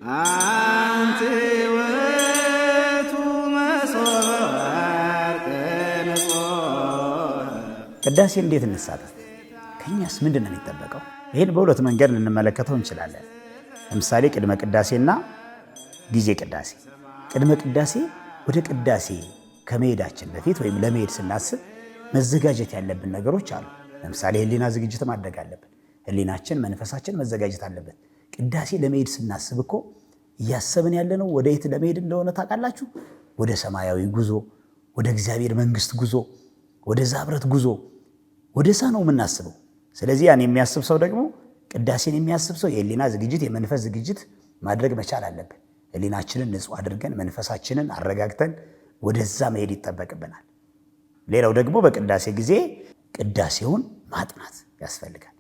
አንቲ ውእቱ መሶበ ወርቅ ንጹሕ። ቅዳሴ እንዴት እንሳተፍ? ከኛስ ምንድን ነው የሚጠበቀው? ይህን በሁለት መንገድ ልንመለከተው እንችላለን። ለምሳሌ ቅድመ ቅዳሴና ጊዜ ቅዳሴ። ቅድመ ቅዳሴ ወደ ቅዳሴ ከመሄዳችን በፊት ወይም ለመሄድ ስናስብ መዘጋጀት ያለብን ነገሮች አሉ። ለምሳሌ ህሊና ዝግጅት ማድረግ አለብን። ህሊናችን፣ መንፈሳችን መዘጋጀት አለበት። ቅዳሴ ለመሄድ ስናስብ እኮ እያሰብን ያለነው ወደ የት ለመሄድ እንደሆነ ታውቃላችሁ? ወደ ሰማያዊ ጉዞ፣ ወደ እግዚአብሔር መንግስት ጉዞ፣ ወደ ዛብረት ጉዞ፣ ወደ ዛ ነው የምናስበው። ስለዚህ ያን የሚያስብ ሰው ደግሞ ቅዳሴን የሚያስብ ሰው የህሊና ዝግጅት፣ የመንፈስ ዝግጅት ማድረግ መቻል አለብን። ህሊናችንን ንጹህ አድርገን መንፈሳችንን አረጋግተን ወደዛ መሄድ ይጠበቅብናል። ሌላው ደግሞ በቅዳሴ ጊዜ ቅዳሴውን ማጥናት ያስፈልጋል።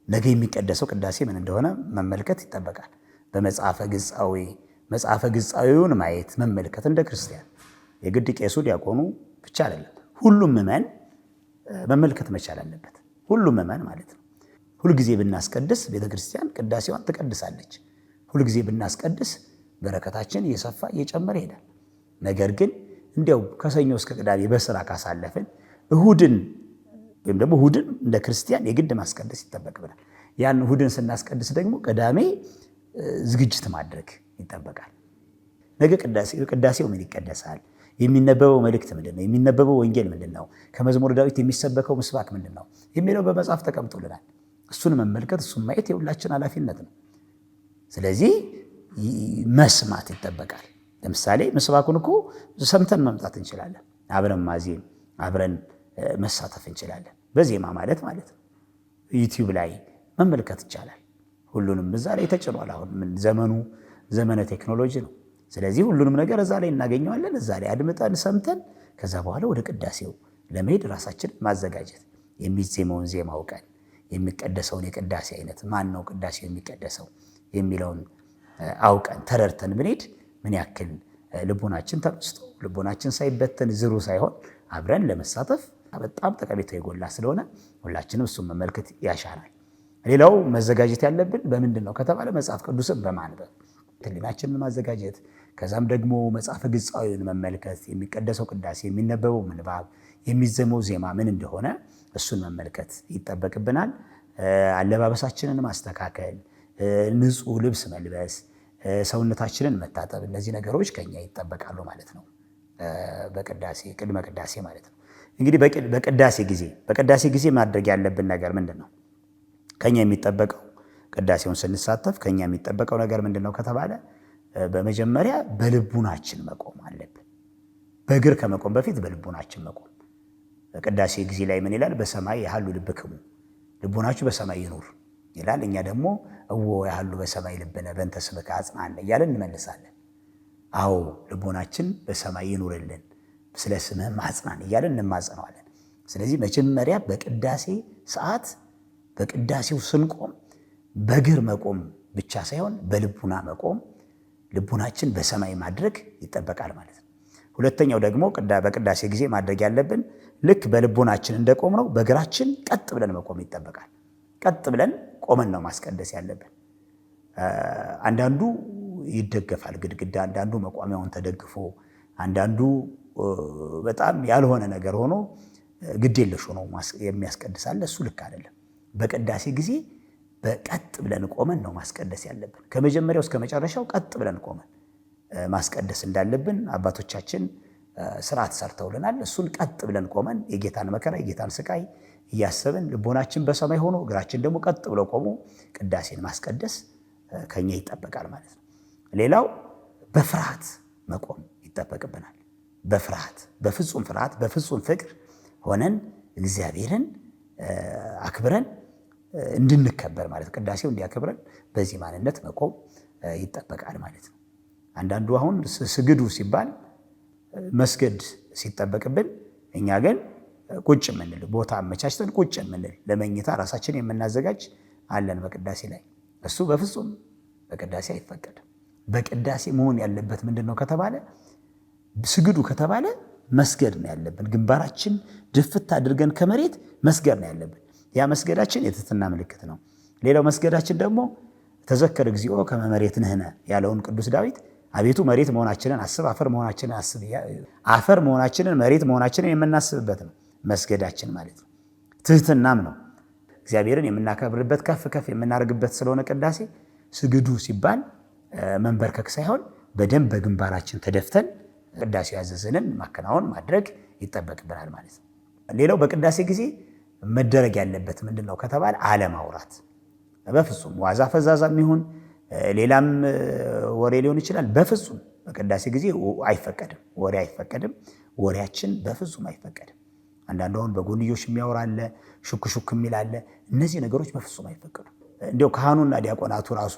ነገ የሚቀደሰው ቅዳሴ ምን እንደሆነ መመልከት ይጠበቃል። በመጽሐፈ ግጻዊ መጽሐፈ ግጻዊውን ማየት መመልከት፣ እንደ ክርስቲያን የግድ ቄሱ ዲያቆኑ ብቻ አይደለም፣ ሁሉም ምዕመን መመልከት መቻል አለበት። ሁሉም ምዕመን ማለት ነው። ሁልጊዜ ብናስቀድስ ቤተክርስቲያን ቅዳሴዋን ትቀድሳለች። ሁልጊዜ ብናስቀድስ በረከታችን እየሰፋ እየጨመረ ይሄዳል። ነገር ግን እንዲያው ከሰኞ እስከ ቅዳሜ በስራ ካሳለፍን እሁድን ወይም ደግሞ እሁድን እንደ ክርስቲያን የግድ ማስቀደስ ይጠበቅብናል። ያን እሁድን ስናስቀድስ ደግሞ ቅዳሜ ዝግጅት ማድረግ ይጠበቃል። ነገ ቅዳሴው ምን ይቀደሳል? የሚነበበው መልእክት ምንድን ነው? የሚነበበው ወንጌል ምንድን ነው? ከመዝሙረ ዳዊት የሚሰበከው ምስባክ ምንድን ነው የሚለው በመጽሐፍ ተቀምጦልናል። እሱን መመልከት፣ እሱን ማየት የሁላችን ኃላፊነት ነው። ስለዚህ መስማት ይጠበቃል። ለምሳሌ ምስባኩን እኮ ሰምተን መምጣት እንችላለን። አብረን ማዜም፣ አብረን መሳተፍ እንችላለን። በዜማ ማለት ነው። ዩቲዩብ ላይ መመልከት ይቻላል። ሁሉንም እዛ ላይ ተጭኗል። አሁን ዘመኑ ዘመነ ቴክኖሎጂ ነው። ስለዚህ ሁሉንም ነገር እዛ ላይ እናገኘዋለን። እዛ ላይ አድምጠን ሰምተን ከዛ በኋላ ወደ ቅዳሴው ለመሄድ ራሳችን ማዘጋጀት፣ የሚዜመውን ዜማ አውቀን የሚቀደሰውን የቅዳሴ አይነት ማን ነው ቅዳሴው የሚቀደሰው የሚለውን አውቀን ተረድተን ብንሄድ ምን ያክል ልቦናችን ተመስጦ ልቦናችን ሳይበተን ዝሩ ሳይሆን አብረን ለመሳተፍ በጣም ጠቀሜታው የጎላ ስለሆነ ሁላችንም እሱን መመልከት ያሻናል። ሌላው መዘጋጀት ያለብን በምንድን ነው ከተባለ መጽሐፍ ቅዱስን በማንበብ ህሊናችንን ማዘጋጀት፣ ከዛም ደግሞ መጽሐፈ ግጻዊውን መመልከት፣ የሚቀደሰው ቅዳሴ፣ የሚነበበው ምንባብ፣ የሚዘመው ዜማ ምን እንደሆነ እሱን መመልከት ይጠበቅብናል። አለባበሳችንን ማስተካከል፣ ንጹህ ልብስ መልበስ፣ ሰውነታችንን መታጠብ፣ እነዚህ ነገሮች ከኛ ይጠበቃሉ ማለት ነው። በቅዳሴ ቅድመ ቅዳሴ ማለት ነው። እንግዲህ በቅዳሴ ጊዜ ማድረግ ያለብን ነገር ምንድን ነው? ከኛ የሚጠበቀው ቅዳሴውን ስንሳተፍ ከኛ የሚጠበቀው ነገር ምንድን ነው ከተባለ በመጀመሪያ በልቡናችን መቆም አለብን። በእግር ከመቆም በፊት በልቡናችን መቆም። በቅዳሴ ጊዜ ላይ ምን ይላል? በሰማይ ያህሉ ልብክሙ፣ ልቡናችሁ በሰማይ ይኑር ይላል። እኛ ደግሞ እወ ያህሉ በሰማይ ልብነ በእንተ ስምከ አጽናነ እያለን እንመልሳለን። አዎ ልቦናችን በሰማይ ይኑርልን ስለ ስምህም አጽናን እያለን እንማጸነዋለን። ስለዚህ መጀመሪያ በቅዳሴ ሰዓት በቅዳሴው ስንቆም በእግር መቆም ብቻ ሳይሆን በልቡና መቆም፣ ልቡናችን በሰማይ ማድረግ ይጠበቃል ማለት ነው። ሁለተኛው ደግሞ በቅዳሴ ጊዜ ማድረግ ያለብን ልክ በልቡናችን እንደቆም ነው በእግራችን ቀጥ ብለን መቆም ይጠበቃል። ቀጥ ብለን ቆመን ነው ማስቀደስ ያለብን። አንዳንዱ ይደገፋል ግድግዳ፣ አንዳንዱ መቋሚያውን ተደግፎ፣ አንዳንዱ በጣም ያልሆነ ነገር ሆኖ ግዴለሽ ሆኖ የሚያስቀድሳል። እሱ ልክ አይደለም። በቅዳሴ ጊዜ በቀጥ ብለን ቆመን ነው ማስቀደስ ያለብን። ከመጀመሪያው እስከ መጨረሻው ቀጥ ብለን ቆመን ማስቀደስ እንዳለብን አባቶቻችን ስርዓት ሰርተውልናል። እሱን ቀጥ ብለን ቆመን የጌታን መከራ የጌታን ስቃይ እያሰብን ልቦናችን በሰማይ ሆኖ እግራችን ደግሞ ቀጥ ብለው ቆሞ ቅዳሴን ማስቀደስ ከኛ ይጠበቃል ማለት ነው። ሌላው በፍርሃት መቆም ይጠበቅብናል። በፍርሃት በፍጹም ፍርሃት በፍጹም ፍቅር ሆነን እግዚአብሔርን አክብረን እንድንከበር ማለት ቅዳሴው እንዲያከብረን በዚህ ማንነት መቆም ይጠበቃል ማለት ነው። አንዳንዱ አሁን ስግዱ ሲባል መስገድ ሲጠበቅብን እኛ ግን ቁጭ የምንል ቦታ አመቻችተን ቁጭ የምንል ለመኝታ ራሳችን የምናዘጋጅ አለን በቅዳሴ ላይ። እሱ በፍጹም በቅዳሴ አይፈቀድም። በቅዳሴ መሆን ያለበት ምንድን ነው ከተባለ ስግዱ ከተባለ መስገድ ነው ያለብን። ግንባራችን ድፍት አድርገን ከመሬት መስገድ ነው ያለብን። ያ መስገዳችን የትህትና ምልክት ነው። ሌላው መስገዳችን ደግሞ ተዘከር እግዚኦ ከመ መሬት ንሕነ ያለውን ቅዱስ ዳዊት አቤቱ መሬት መሆናችንን አስብ፣ አፈር መሆናችንን አስብ። አፈር መሆናችንን መሬት መሆናችንን የምናስብበት ነው መስገዳችን ማለት ነው። ትህትናም ነው። እግዚአብሔርን የምናከብርበት ከፍ ከፍ የምናደርግበት ስለሆነ ቅዳሴ ስግዱ ሲባል መንበርከክ ሳይሆን በደንብ በግንባራችን ተደፍተን ቅዳሴው ያዘዘንን ማከናወን ማድረግ ይጠበቅብናል ማለት ነው። ሌላው በቅዳሴ ጊዜ መደረግ ያለበት ምንድነው ከተባለ አለማውራት በፍጹም ዋዛ ፈዛዛ የሚሆን ሌላም ወሬ ሊሆን ይችላል። በፍጹም በቅዳሴ ጊዜ አይፈቀድም፣ ወሬ አይፈቀድም። ወሬያችን በፍጹም አይፈቀድም። አንዳንዱን በጎንዮሽ የሚያወራ አለ፣ ሹክ ሹክ የሚል አለ። እነዚህ ነገሮች በፍጹም አይፈቀዱም። እንዲያው ካህኑና ዲያቆናቱ ራሱ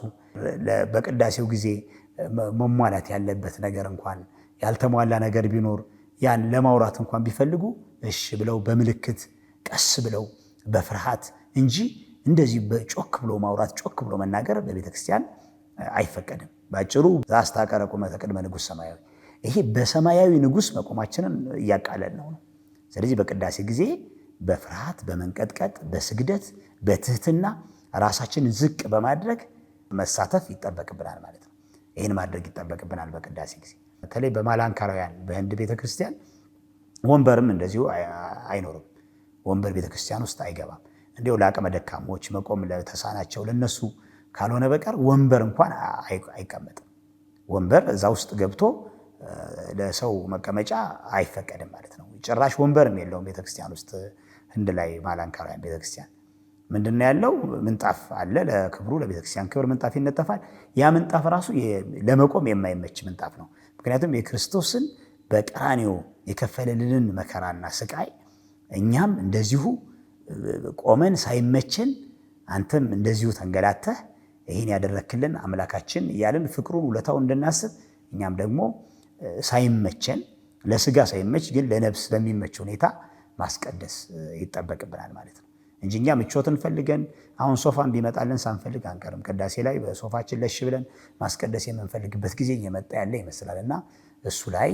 በቅዳሴው ጊዜ መሟላት ያለበት ነገር እንኳን ያልተሟላ ነገር ቢኖር ያን ለማውራት እንኳን ቢፈልጉ እሺ ብለው በምልክት ቀስ ብለው በፍርሃት እንጂ እንደዚህ በጮክ ብሎ ማውራት ጮክ ብሎ መናገር በቤተክርስቲያን አይፈቀድም። ባጭሩ ዛስታቀረ ቁመተ ቅድመ ንጉሥ ሰማያዊ፣ ይሄ በሰማያዊ ንጉሥ መቆማችንን እያቃለል ነው። ስለዚህ በቅዳሴ ጊዜ በፍርሃት በመንቀጥቀጥ በስግደት በትህትና ራሳችንን ዝቅ በማድረግ መሳተፍ ይጠበቅብናል ማለት ነው። ይህን ማድረግ ይጠበቅብናል በቅዳሴ ጊዜ። በተለይ በማላንካራውያን በህንድ ቤተክርስቲያን ወንበርም እንደዚሁ አይኖርም። ወንበር ቤተክርስቲያን ውስጥ አይገባም። እንዲያው ለአቅመ ደካሞች መቆም ለተሳናቸው ለነሱ ካልሆነ በቀር ወንበር እንኳን አይቀመጥም። ወንበር እዛ ውስጥ ገብቶ ለሰው መቀመጫ አይፈቀድም ማለት ነው። ጭራሽ ወንበርም የለውም ቤተክርስቲያን ውስጥ ህንድ ላይ ማላንካራውያን ቤተክርስቲያን ምንድነው ያለው? ምንጣፍ አለ። ለክብሩ ለቤተክርስቲያን ክብር ምንጣፍ ይነጠፋል። ያ ምንጣፍ ራሱ ለመቆም የማይመች ምንጣፍ ነው። ምክንያቱም የክርስቶስን በቀራንዮ የከፈለልንን መከራና ስቃይ እኛም እንደዚሁ ቆመን ሳይመችን አንተም እንደዚሁ ተንገላተህ ይህን ያደረክልን አምላካችን እያልን ፍቅሩን ውለታውን እንድናስብ እኛም ደግሞ ሳይመቸን ለስጋ ሳይመች ግን ለነፍስ በሚመች ሁኔታ ማስቀደስ ይጠበቅብናል ማለት ነው እንጂ እኛ ምቾትን ፈልገን አሁን ሶፋን ቢመጣልን ሳንፈልግ አንቀርም። ቅዳሴ ላይ በሶፋችን ለሽ ብለን ማስቀደስ የምንፈልግበት ጊዜ እየመጣ ያለ ይመስላልና እሱ ላይ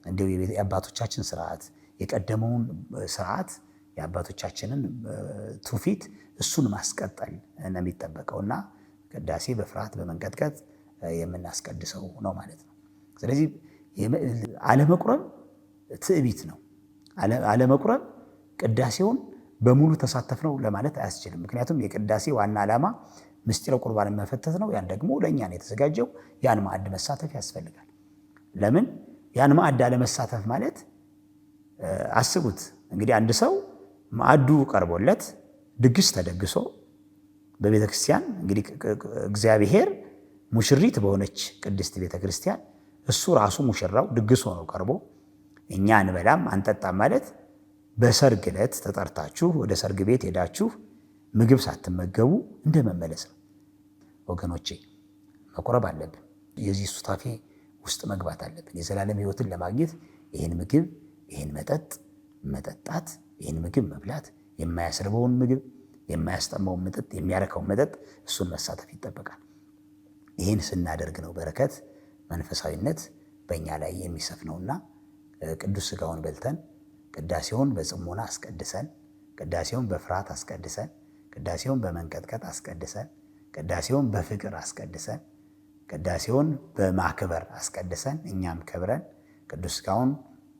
እንደው የአባቶቻችን ስርዓት የቀደመውን ስርዓት የአባቶቻችንን ትውፊት እሱን ማስቀጠል ነው የሚጠበቀውና ቅዳሴ በፍርሃት በመንቀጥቀጥ የምናስቀድሰው ነው ማለት ነው። ስለዚህ አለመቁረብ ትዕቢት ነው። አለመቁረብ ቅዳሴውን በሙሉ ተሳተፍ ነው ለማለት አያስችልም። ምክንያቱም የቅዳሴ ዋና ዓላማ ምስጢረ ቁርባንን መፈተት ነው። ያን ደግሞ ለእኛ ነው የተዘጋጀው። ያን ማዕድ መሳተፍ ያስፈልጋል። ለምን ያን ማዕድ አለመሳተፍ ማለት አስቡት እንግዲህ አንድ ሰው ማዕዱ ቀርቦለት ድግስ ተደግሶ በቤተክርስቲያን እንግዲህ እግዚአብሔር ሙሽሪት በሆነች ቅድስት ቤተክርስቲያን እሱ ራሱ ሙሽራው ድግስ ሆኖ ቀርቦ እኛ እንበላም አንጠጣም ማለት በሰርግ ዕለት ተጠርታችሁ ወደ ሰርግ ቤት ሄዳችሁ ምግብ ሳትመገቡ እንደመመለስ ነው። ወገኖቼ መቁረብ አለብን። የዚህ ሱታፌ ውስጥ መግባት አለብን። የዘላለም ሕይወትን ለማግኘት ይህን ምግብ ይህን መጠጥ መጠጣት፣ ይህን ምግብ መብላት፣ የማያስርበውን ምግብ የማያስጠማውን መጠጥ የሚያረካውን መጠጥ እሱን መሳተፍ ይጠበቃል። ይህን ስናደርግ ነው በረከት መንፈሳዊነት በእኛ ላይ የሚሰፍነውና ቅዱስ ሥጋውን በልተን ቅዳሴውን በጽሞና አስቀድሰን ቅዳሴውን በፍርሃት አስቀድሰን ቅዳሴውን በመንቀጥቀጥ አስቀድሰን ቅዳሴውን በፍቅር አስቀድሰን ቅዳሴውን በማክበር አስቀድሰን እኛም ከብረን ቅዱስ ሥጋውን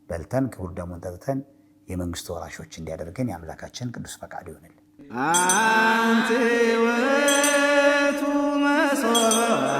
በልተን ክቡር ደሙን ጠጥተን የመንግስቱ ወራሾች እንዲያደርገን የአምላካችን ቅዱስ ፈቃድ ይሆንልን። አንቲ ውእቱ መሶበ